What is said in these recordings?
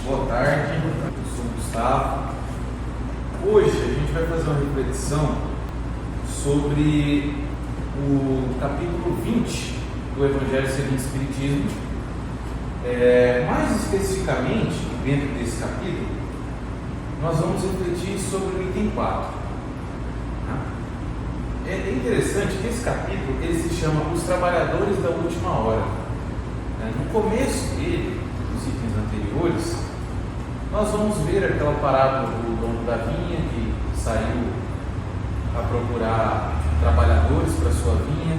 Boa tarde, eu sou o Gustavo. Hoje a gente vai fazer uma reflexão sobre o capítulo 20 do Evangelho segundo o Espiritismo. Mais especificamente, dentro desse capítulo, nós vamos refletir sobre o item 4. É interessante que esse capítulo ele se chama Os Trabalhadores da Última Hora. No começo dele, dos itens anteriores, nós vamos ver aquela parábola do dono da vinha que saiu a procurar trabalhadores para sua vinha.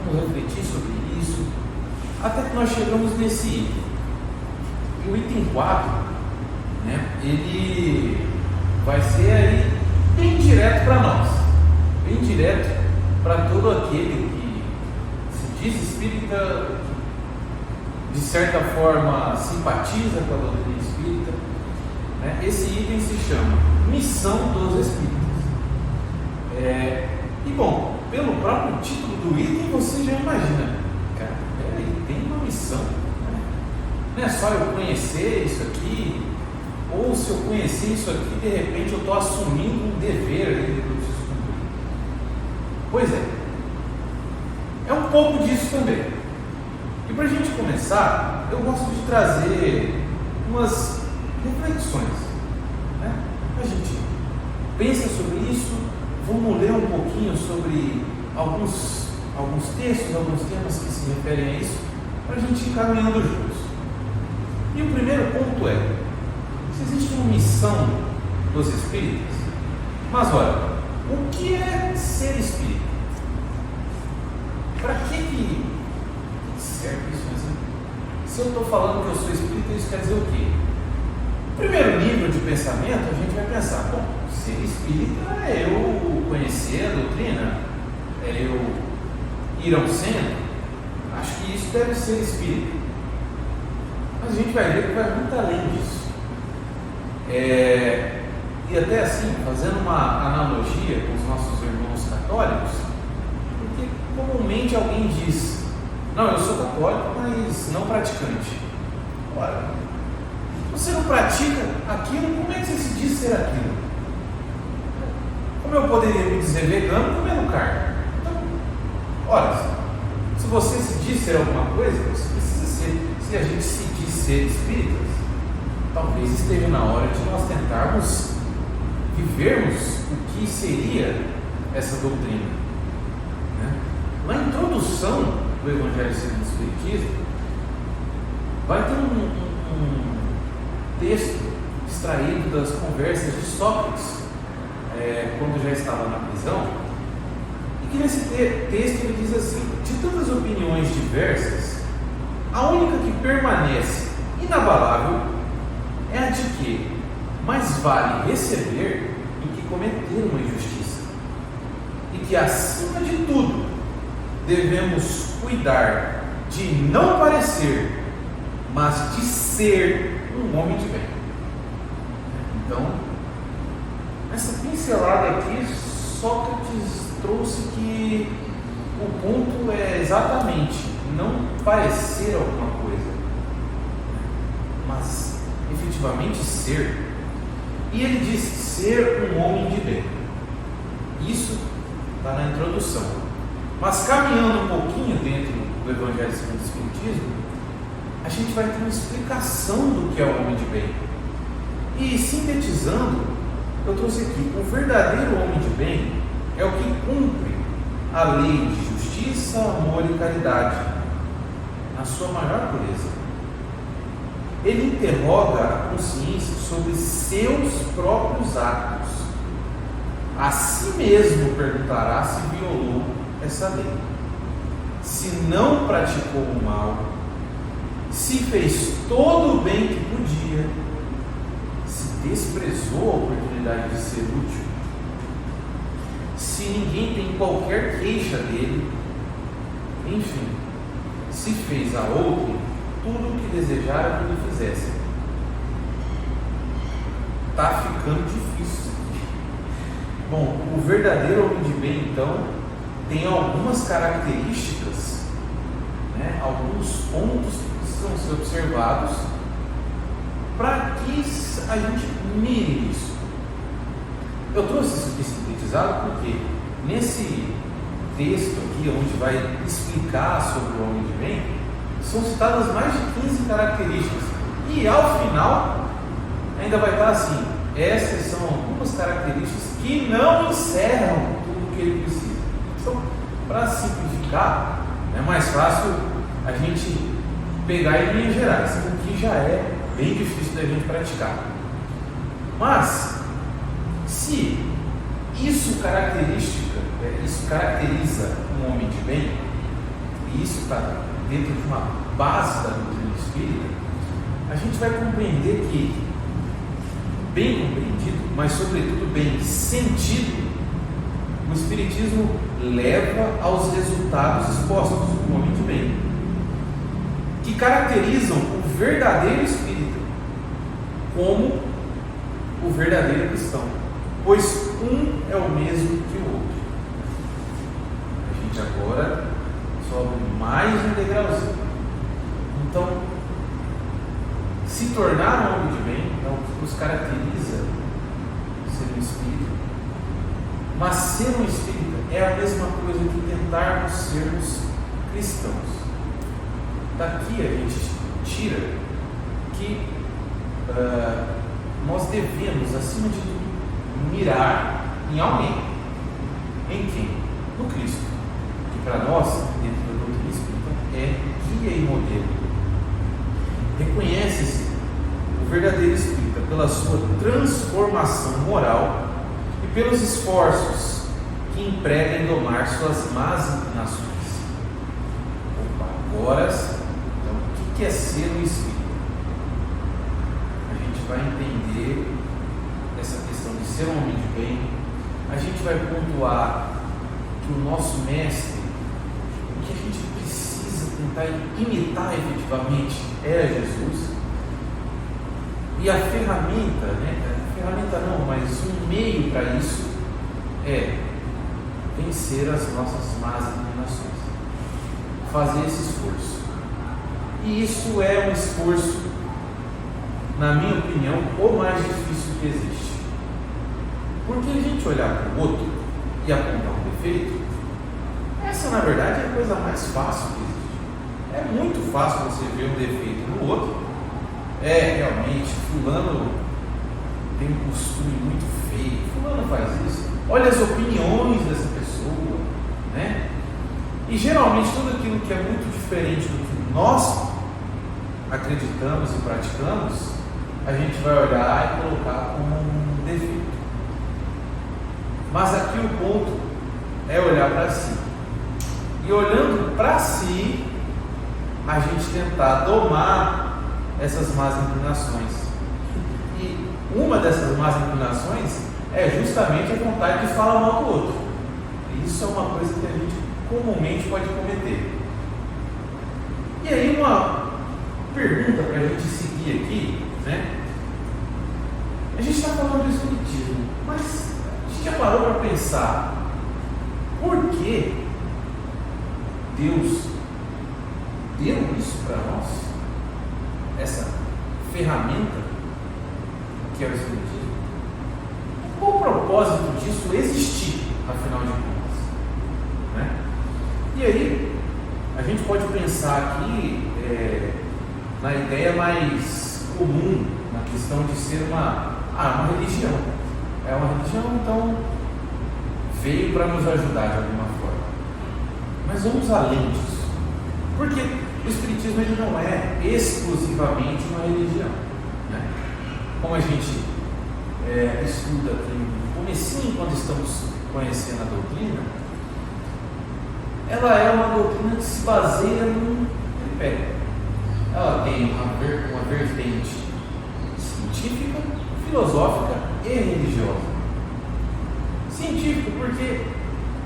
Vamos refletir sobre isso, até que nós chegamos nesse item. E o item 4, ele vai ser aí bem direto para nós, bem direto para todo aquele que se diz espírita, de certa forma simpatiza com a doutrina espírita. Esse item se chama Missão dos Espíritas. E bom, pelo próprio título do item você já imagina, cara, peraí, tem uma missão, não é só eu conhecer isso aqui, ou se eu conhecer isso aqui, de repente eu estou assumindo um dever ali que eu preciso cumprir. Pois é um pouco disso também. E para a gente começar, eu gosto de trazer umas reflexões. A gente pensa sobre isso, vamos ler um pouquinho sobre alguns textos, alguns temas que se referem a isso, para a gente ir caminhando juntos. E o primeiro ponto é: se existe uma missão dos espíritas, mas olha, o que é ser espírita? Para que serve isso? Se eu estou falando que eu sou espírita, isso quer dizer o quê? Primeiro nível de pensamento, a gente vai pensar: bom, ser espírita é eu conhecer a doutrina, é eu ir ao centro. Acho que isso deve ser espírita. Mas a gente vai ver que vai muito além disso. E até assim, fazendo uma analogia com os nossos irmãos católicos, porque comumente alguém diz: não, eu sou católico, mas não praticante. Ora, você não pratica aquilo, como é que você se diz ser aquilo? Como eu poderia me dizer vegano comendo carne? Então, ora, se você se diz ser alguma coisa, você precisa ser. Se a gente se diz ser espíritas, talvez esteja na hora de nós tentarmos vivermos o que seria essa doutrina. Na introdução do Evangelho segundo o Espiritismo, vai ter um texto extraído das conversas de Sócrates, quando já estava na prisão, e que nesse texto ele diz assim: de tantas opiniões diversas, a única que permanece inabalável é a de que mais vale receber do que cometer uma injustiça, e que acima de tudo devemos cuidar de não parecer, mas de ser um homem de bem. Então, nessa pincelada aqui, Sócrates trouxe que o ponto é exatamente não parecer alguma coisa, mas efetivamente ser. E ele diz ser um homem de bem. Isso está na introdução. Mas caminhando um pouquinho dentro do Evangelho segundo o Espiritismo, a gente vai ter uma explicação do que é o homem de bem. E sintetizando, eu trouxe aqui: o verdadeiro homem de bem é o que cumpre a lei de justiça, amor e caridade na sua maior pureza. Ele interroga a consciência sobre seus próprios atos. A si mesmo perguntará se violou essa lei, se não praticou o mal, se fez todo o bem que podia, se desprezou a oportunidade de ser útil, se ninguém tem qualquer queixa dele, enfim, se fez a outro tudo o que desejara que lhe fizesse. Está ficando difícil. Bom, o verdadeiro homem de bem, então, tem algumas características, alguns pontos que precisam ser observados para que a gente mire isso. Eu trouxe isso aqui sintetizado porque nesse texto aqui, onde vai explicar sobre o homem de bem, são citadas mais de 15 características. E ao final, ainda vai estar assim: essas são algumas características que não encerram tudo o que ele precisa. Então, para simplificar, é mais fácil a gente pegar em linhas gerais, o que já é bem difícil da gente praticar. Mas, se isso caracteriza um homem de bem, e isso está dentro de uma base da doutrina espírita, a gente vai compreender que, bem compreendido, mas sobretudo bem sentido, o Espiritismo leva aos resultados expostos do homem de bem, que caracterizam o verdadeiro espírita como o verdadeiro cristão, pois um é o mesmo que o outro. A gente agora sobe mais um degrauzinho. Então, se tornar um homem de bem é o que nos caracteriza ser um espírita, mas ser um espírita é a mesma coisa que tentarmos sermos cristãos. Daqui a gente tira que nós devemos, acima de tudo, mirar em alguém. Em quem? No Cristo, que para nós, dentro da doutrina espírita, é guia e modelo. Reconhece-se o verdadeiro espírita pela sua transformação moral e pelos esforços que emprega em domar suas más inclinações. Agora, então, o que é ser um espírita? A gente vai entender essa questão de ser um homem de bem. A gente vai pontuar que o nosso mestre, o que a gente precisa tentar imitar efetivamente é Jesus. E a ferramenta, mas um meio para isso é vencer as nossas más inclinações, fazer esse esforço. E isso é um esforço, na minha opinião, o mais difícil que existe. Porque a gente olhar para o outro e apontar um defeito, essa na verdade é a coisa mais fácil que existe. É muito fácil você ver um defeito no outro. Realmente, fulano tem um costume muito feio, fulano faz isso. Olha as opiniões dessa pessoa, né? E geralmente tudo aquilo que é muito diferente do que nós acreditamos e praticamos, a gente vai olhar e colocar como um defeito. Mas aqui o ponto é olhar para si. E olhando para si, a gente tentar domar essas más inclinações. E uma dessas más inclinações é justamente a vontade de falar mal do outro. E isso é uma coisa que a gente comumente pode cometer. E aí uma pergunta para a gente seguir aqui, né? A gente está falando do Espiritismo, mas a gente já parou para pensar por que Deus deu isso para nós? Essa ferramenta que é o Espiritismo. Qual o propósito disso existir, afinal de contas? Né? E aí, a gente pode pensar aqui na ideia mais comum, na questão de ser uma religião. É uma religião, então veio para nos ajudar de alguma forma. Mas vamos além disso. Porque o Espiritismo ele não é exclusivamente uma religião, né? Como a gente estuda aqui no comecinho, quando estamos conhecendo a doutrina, ela é uma doutrina que se baseia num tripé. Ela tem uma vertente científica, filosófica e religiosa. Científica porque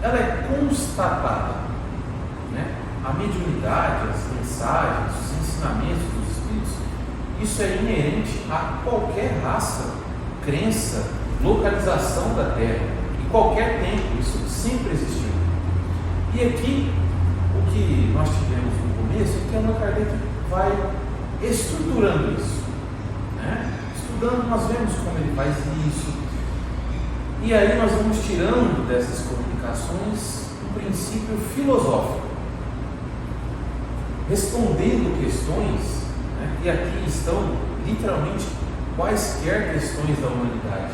ela é constatada, né? A mediunidade, as mensagens, os ensinamentos dos espíritos, isso é inerente a qualquer raça, crença, localização da Terra, em qualquer tempo, isso sempre existiu. E aqui, o que nós tivemos no começo é que Allan Kardec vai estruturando isso, né? estudando, nós vemos como ele faz isso. E aí nós vamos tirando dessas comunicações um princípio filosófico, respondendo questões, né? E aqui estão literalmente quaisquer questões da humanidade.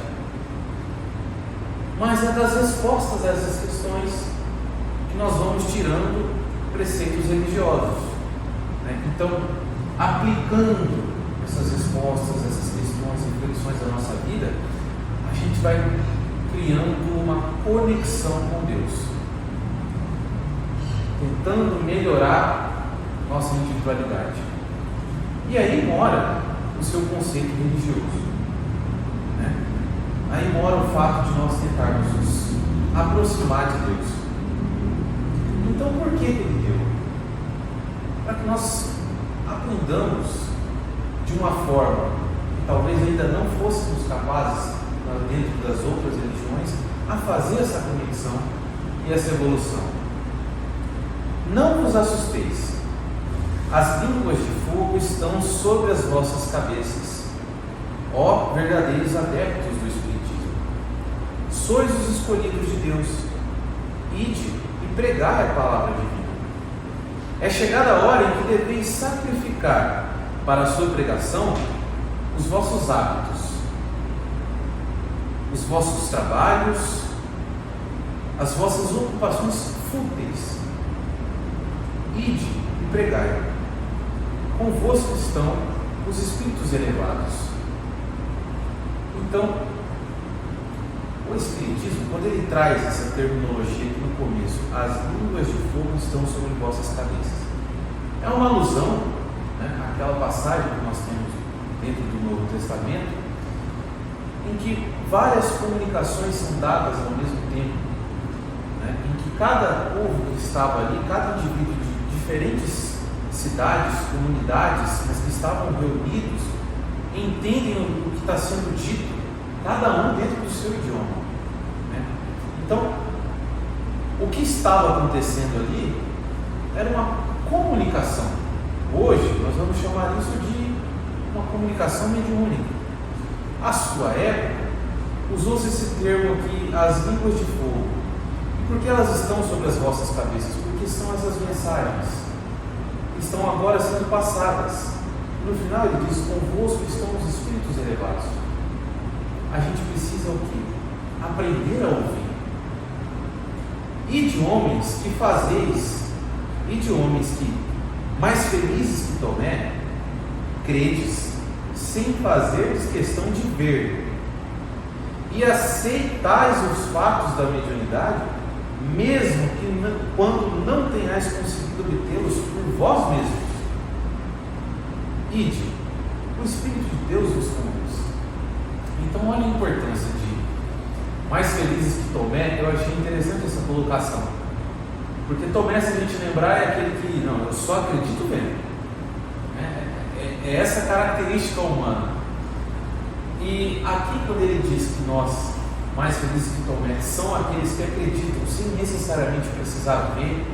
Mas é das respostas a essas questões que nós vamos tirando preceitos religiosos, né? Então, aplicando essas respostas, essas questões, reflexões da nossa vida, a gente vai criando uma conexão com Deus, tentando melhorar nossa individualidade. E aí mora o seu conceito religioso, né? Aí mora o fato de nós tentarmos nos aproximar de Deus. Então, por que Ele deu? Para que nós aprendamos de uma forma que talvez ainda não fôssemos capazes, dentro das outras religiões, a fazer essa conexão e essa evolução. Não vos assusteis, as línguas de fogo estão sobre as vossas cabeças, ó verdadeiros adeptos do Espiritismo. Sois os escolhidos de Deus, ide e pregai a palavra divina. É chegada a hora em que deveis sacrificar para a sua pregação os vossos hábitos, os vossos trabalhos, as vossas ocupações fúteis. Ide e pregai. Convosco estão os espíritos elevados. Então, o Espiritismo, quando ele traz essa terminologia aqui no começo, as línguas de fogo estão sobre vossas cabeças, é uma alusão, né, àquela passagem que nós temos dentro do Novo Testamento, em que várias comunicações são dadas ao mesmo tempo, né, em que cada povo que estava ali, cada indivíduo de diferentes cidades, comunidades, mas que estavam reunidos, entendem o que está sendo dito, cada um dentro do seu idioma, né? Então, o que estava acontecendo ali era uma comunicação. Hoje nós vamos chamar isso de uma comunicação mediúnica. A sua época usou-se esse termo aqui, as línguas de fogo. E por que elas estão sobre as vossas cabeças? Porque são essas mensagens que estão agora sendo passadas. No final ele diz: convosco estão os espíritos elevados. A gente precisa o quê? Aprender a ouvir. Ide homens que fazeis, ide homens que, mais felizes que Tomé, credes, sem fazeres questão de ver, e aceitais os fatos da mediunidade, mesmo que quando não tenhais conseguido obtê-los por vós mesmos. Ide, o Espírito de Deus vos conduz. Então, olha a importância de mais felizes que Tomé. Eu achei interessante essa colocação, porque Tomé, se a gente lembrar, é aquele que, não, eu só acredito vendo. É essa característica humana. E aqui, quando ele diz que nós, mais felizes que Tomé, são aqueles que acreditam sem necessariamente precisar ver,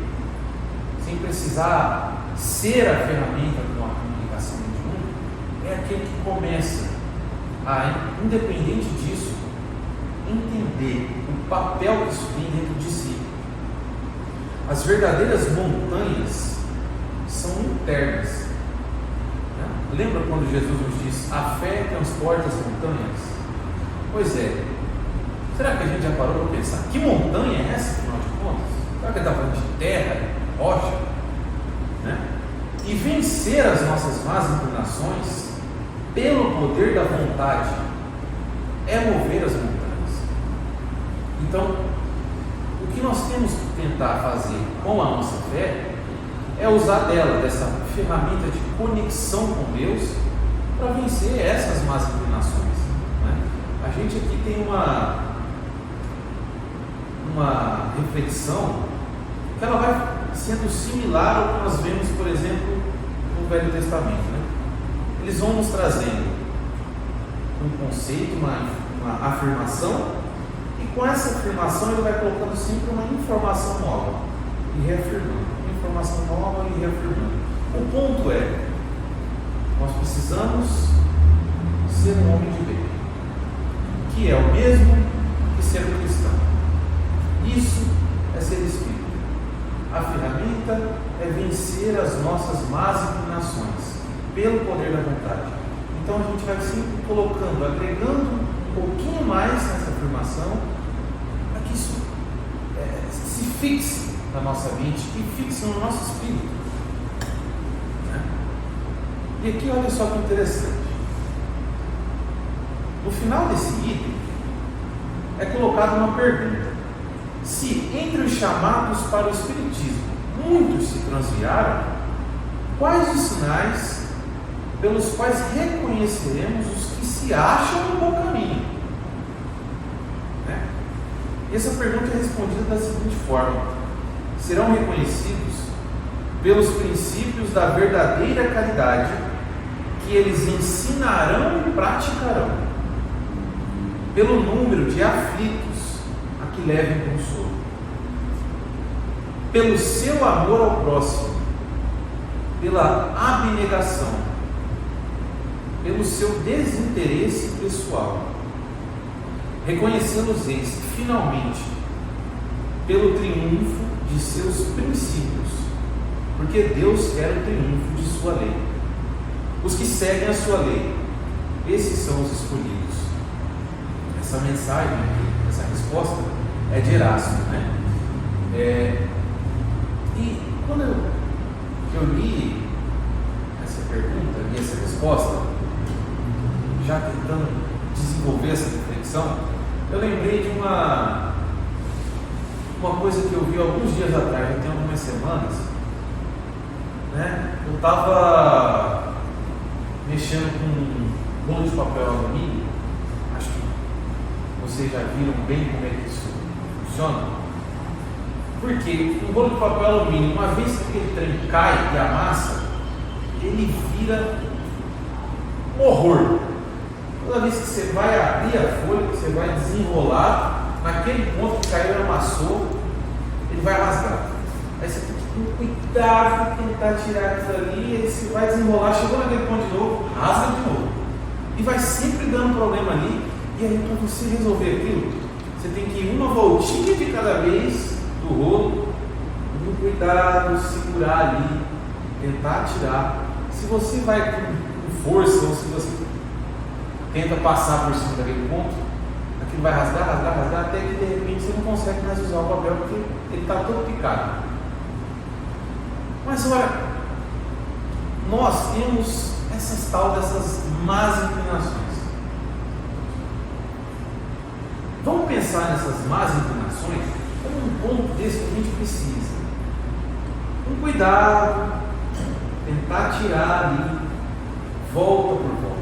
sem precisar ser a ferramenta de uma comunicação mediúnica, é aquele que começa a, independente disso, entender o papel que isso tem dentro de si. As verdadeiras montanhas são internas. Lembra quando Jesus nos diz: a fé transporta as montanhas? Pois é. Será que a gente já parou para pensar que montanha é essa, afinal de contas? Será que ele está falando de terra, rocha? Né? E vencer as nossas más inclinações pelo poder da vontade é mover as montanhas. Então, o que nós temos que tentar fazer com a nossa fé é usar dela, dessa ferramenta de conexão com Deus, para vencer essas más inclinações, né? A gente aqui tem uma reflexão que ela vai sendo similar ao que nós vemos, por exemplo, no Velho Testamento, né? Eles vão nos trazendo um conceito, uma afirmação, e com essa afirmação ele vai colocando sempre uma informação nova e reafirmando, uma informação nova e reafirmando. O ponto é, nós precisamos ser um homem de bem. a gente vai sempre colocando, agregando um pouquinho mais nessa afirmação, para que isso se fixe na nossa mente e fixe no nosso espírito. Né? E aqui olha só que interessante. No final desse item é colocada uma pergunta: se entre os chamados para o Espiritismo muitos se transviaram, quais os sinais pelos quais reconheceremos os que se acham no bom caminho? Né? Essa pergunta é respondida da seguinte forma: serão reconhecidos pelos princípios da verdadeira caridade que eles ensinarão e praticarão, pelo número de aflitos a que levem consolo, pelo seu amor ao próximo, pela abnegação, pelo seu desinteresse pessoal. Reconhecê-los-eis finalmente pelo triunfo de seus princípios, porque Deus quer o triunfo de sua lei. Os que seguem a sua lei, esses são os escolhidos. Essa mensagem aqui, essa resposta é de Erasmo, né? E quando eu li essa pergunta e essa resposta, já tentando desenvolver essa reflexão, eu lembrei de uma coisa que eu vi alguns dias atrás, já tem algumas semanas, né? Eu estava mexendo com um rolo de papel alumínio. Acho que vocês já viram bem como é que isso funciona. Porque o rolo de papel alumínio, uma vez que aquele trem cai e amassa, ele vira um horror. Toda vez que você vai abrir a folha, que você vai desenrolar, naquele ponto que caiu e amassou, ele vai rasgar. Aí você tem que ter cuidado, tentar tirar aquilo ali, aí você vai desenrolar, chegou naquele ponto de novo, rasga de novo. E vai sempre dando problema ali, e aí para você resolver aquilo, você tem que ir uma voltinha de cada vez do rolo, com cuidado, segurar ali, tentar tirar. Se você vai com força, ou se você tenta passar por cima daquele ponto, aquilo vai rasgar, até que de repente você não consegue mais usar o papel porque ele está todo picado. Mas olha, nós temos dessas más inclinações. Vamos pensar nessas más inclinações como um ponto desse que a gente precisa. Com cuidado, tentar tirar ali, volta por volta,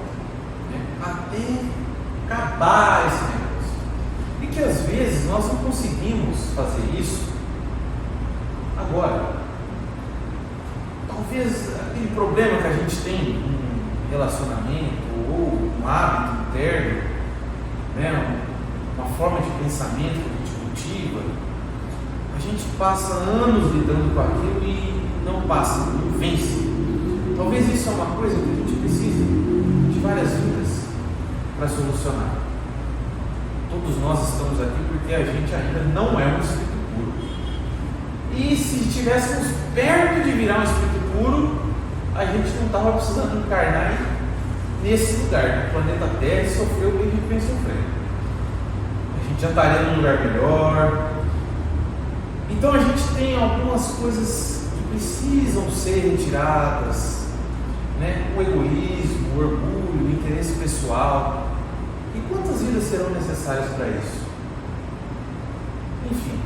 né? Até acabar esse negócio. E que às vezes nós não conseguimos fazer isso agora. Talvez aquele problema que a gente tem um relacionamento ou um hábito interno, né? Uma forma de pensamento que a gente cultiva, a gente passa anos lidando com aquilo e não passa, não vence. Talvez isso é uma coisa que a gente precisa de várias vidas para solucionar. Todos nós estamos aqui porque a gente ainda não é um espírito puro. E se estivéssemos perto de virar um espírito puro, a gente não estava precisando encarnar nesse lugar, no planeta Terra, e sofrer o que a gente vem sofrendo. A gente já estaria num lugar melhor. Então a gente tem algumas coisas que precisam ser retiradas, né? O egoísmo, o orgulho, o interesse pessoal. E quantas vidas serão necessárias para isso? Enfim,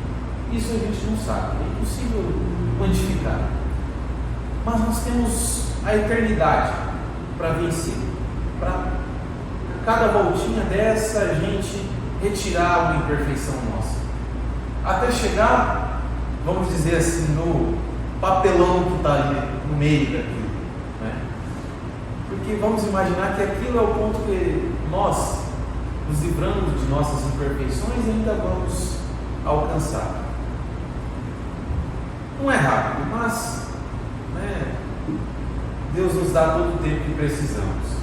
isso a gente não sabe, é impossível quantificar. Mas nós temos a eternidade para vencer. Para cada voltinha dessa a gente retirar uma imperfeição nossa. Até chegar, vamos dizer assim, no papelão que está ali no meio daquilo, né? Porque vamos imaginar que aquilo é o ponto que nós, nos livrando de nossas imperfeições, ainda vamos alcançar. Não é rápido, mas, né, Deus nos dá todo o tempo que precisamos.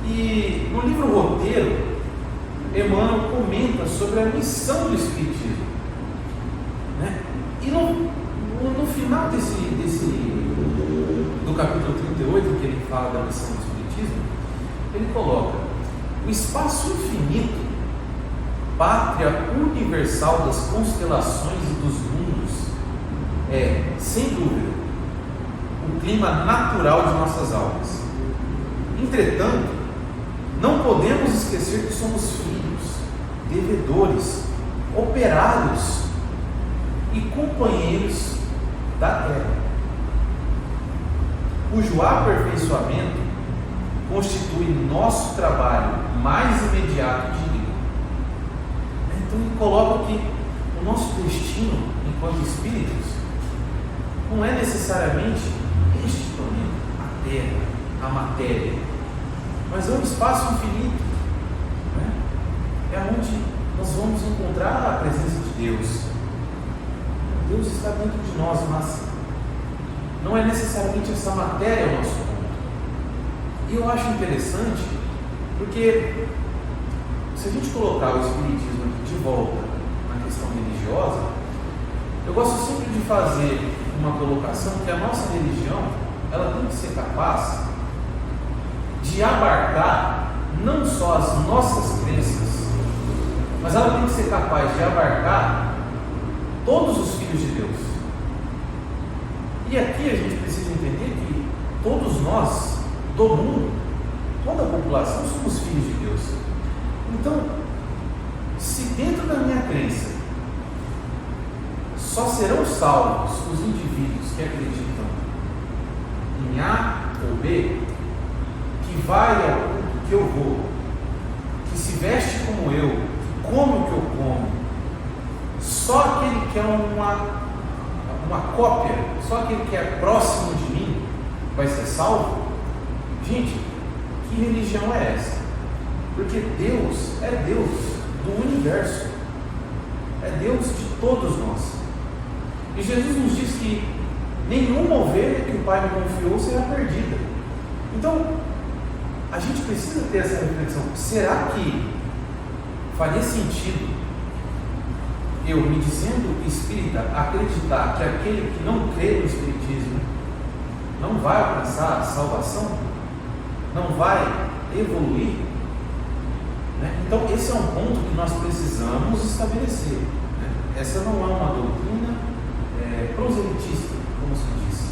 E no livro Roteiro, Emmanuel comenta sobre a missão do Espiritismo, né? E no final do capítulo 38, que ele fala da missão do Espiritismo, Ele coloca: o espaço infinito, pátria universal das constelações e dos mundos, é, sem dúvida, o clima natural de nossas almas. Entretanto, não podemos esquecer que somos filhos, devedores, operários e companheiros da terra, cujo aperfeiçoamento constitui nosso trabalho mais imediato de vida. Então ele coloca que o nosso destino enquanto espíritos não é necessariamente este planeta, a Terra, a matéria, mas é um espaço infinito, né? É onde nós vamos encontrar a presença de Deus. Deus está dentro de nós, mas não é necessariamente essa matéria o nosso ponto. E eu acho interessante, porque se a gente colocar o Espiritismo aqui de volta na questão religiosa, eu gosto sempre de fazer uma colocação que a nossa religião, ela tem que ser capaz de abarcar não só as nossas crenças, mas ela tem que ser capaz de abarcar todos os filhos de Deus. E aqui a gente precisa entender que todos nós, do mundo, toda a população, somos filhos de Deus. Então, se dentro da minha crença só serão salvos os indivíduos que acreditam em A ou B, que vai ao ponto que eu vou, que se veste como eu, que come o que eu como, só aquele que é uma cópia, só aquele que é próximo de mim vai ser salvo? Gente, que religião é essa? Porque Deus é Deus do universo, é Deus de todos nós. E Jesus nos diz que nenhuma ovelha que o Pai me confiou será perdida. Então, a gente precisa ter essa reflexão: será que faria sentido eu, me dizendo espírita, acreditar que aquele que não crê no Espiritismo não vai alcançar a salvação? Não vai evoluir? Né? Então, esse é um ponto que nós precisamos estabelecer. Né? Essa não é uma doutrina proselitista, como se diz.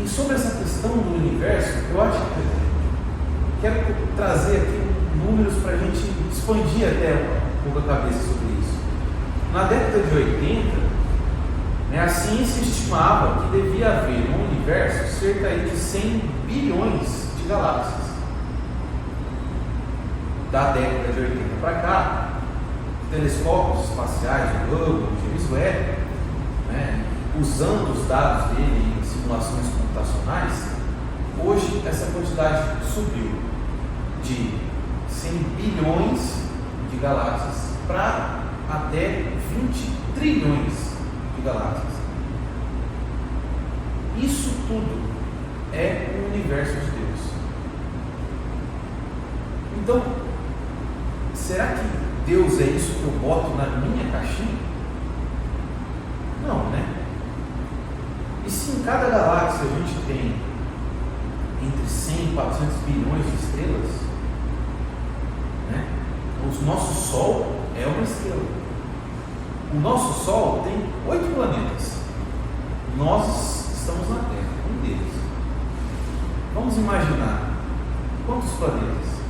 E sobre essa questão do universo, eu acho que quero trazer aqui números para a gente expandir até um pouco a cabeça sobre isso. Na década de 80, a ciência estimava que devia haver no universo cerca de 100 bilhões de galáxias. Da década de 80 para cá, telescópios espaciais, o Hubble, o James Webb, usando os dados dele em simulações computacionais, hoje essa quantidade subiu de 100 bilhões de galáxias para até 20 trilhões de galáxias. Isso tudo é o universo de Deus. Então, será que Deus é isso que eu boto na minha caixinha? Não, né? E se em cada galáxia a gente tem entre 100 e 400 bilhões de estrelas, né? O nosso Sol é uma estrela. O nosso Sol tem 8 planetas. Nós estamos na Terra, um deles. Vamos imaginar quantos planetas,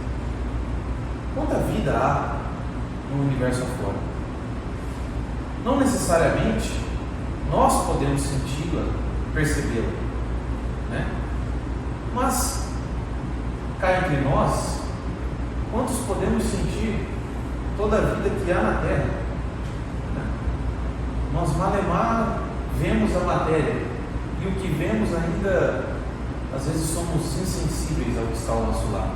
quanta vida há no universo afora. Não necessariamente nós podemos senti-la, percebê-la, né? Mas cá entre nós, quantos podemos sentir toda a vida que há na Terra? Né? Nós malemar vemos a matéria, e o que vemos ainda, às vezes somos insensíveis ao que está ao nosso lado.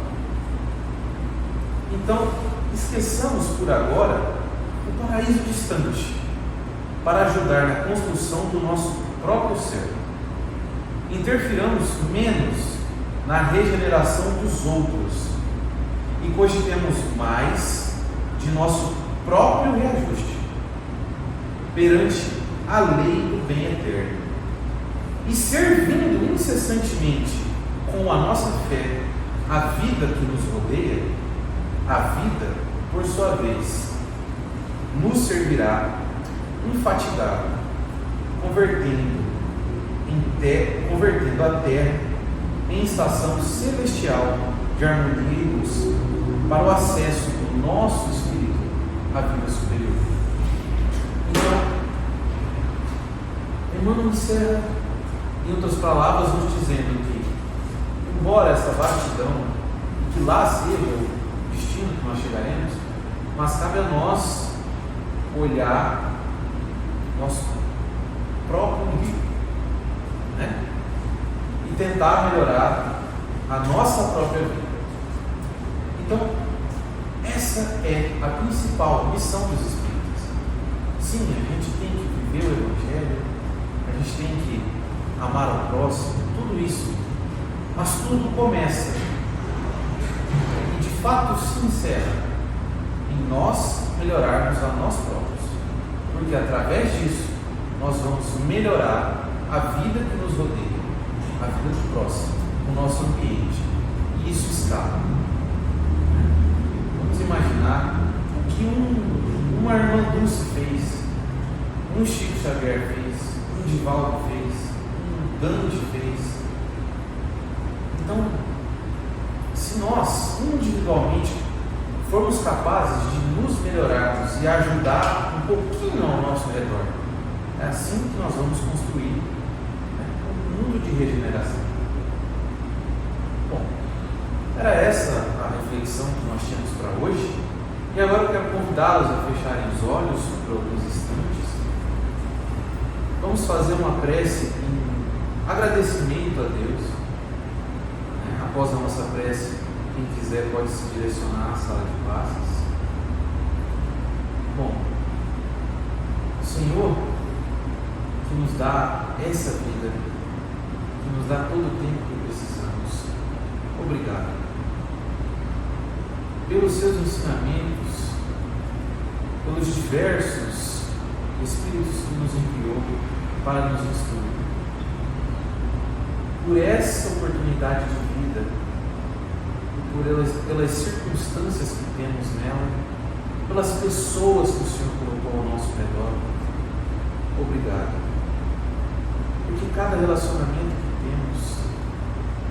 Então, esqueçamos por agora o paraíso distante, para ajudar na construção do nosso próprio ser. Interfiramos menos na regeneração dos outros e cogitemos mais de nosso próprio reajuste perante a lei do bem eterno, e servindo incessantemente com a nossa fé a vida que nos rodeia, a vida, por sua vez, nos servirá infatigado, convertendo a terra em estação celestial de harmonia e luz, para o acesso do nosso espírito à vida superior. Então, Emmanuel encerra, em outras palavras, nos dizendo que, embora essa vastidão, e que lá seja o destino que nós chegaremos, mas cabe a nós olhar nosso próprio umbigo, né? E tentar melhorar a nossa própria vida. Então, essa é a principal missão dos Espíritas. Sim, a gente tem que viver o Evangelho, a gente tem que amar ao próximo, tudo isso, mas tudo começa e de fato se encerra em nós melhorarmos a nós próprios, porque através disso nós vamos melhorar a vida que nos rodeia, a vida do próximo, o nosso ambiente, e isso está. Vamos imaginar o que uma irmã Dulce fez, um Chico Xavier fez, um Divaldo fez, um Gandhi fez. Então, se nós individualmente formos capazes de nos melhorarmos e ajudar um pouquinho ao nosso redor, é assim que nós vamos construir, né, um mundo de regeneração. Bom, era essa a reflexão que nós tínhamos para hoje, e agora eu quero convidá-los a fecharem os olhos por alguns instantes. Vamos fazer uma prece em agradecimento a Deus. Após a nossa prece, quem quiser pode se direcionar à sala de passes. Bom, Senhor, que nos dá essa vida, que nos dá todo o tempo que precisamos, obrigado pelos seus ensinamentos, pelos diversos Espíritos que nos enviou para nos instruir, por essa oportunidade de vida, pelas circunstâncias que temos nela, pelas pessoas que o Senhor colocou ao nosso redor. Obrigado, porque cada relacionamento que temos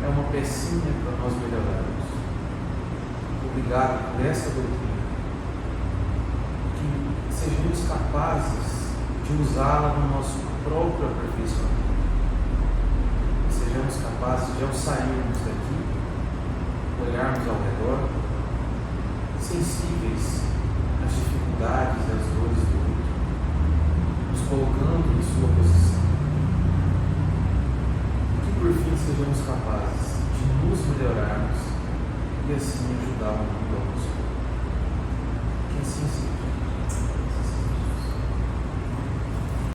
é uma pecinha para nós melhorarmos. Obrigado por essa doutrina, que sejamos capazes de usá-la no nosso próprio aperfeiçoamento. Sejamos capazes de, ao sairmos daqui, olharmos ao redor, sensíveis às dificuldades e às dores do outro, nos colocando em sua posição. E que por fim sejamos capazes de nos melhorarmos e assim ajudar o mundo ao nosso. Que assim seja.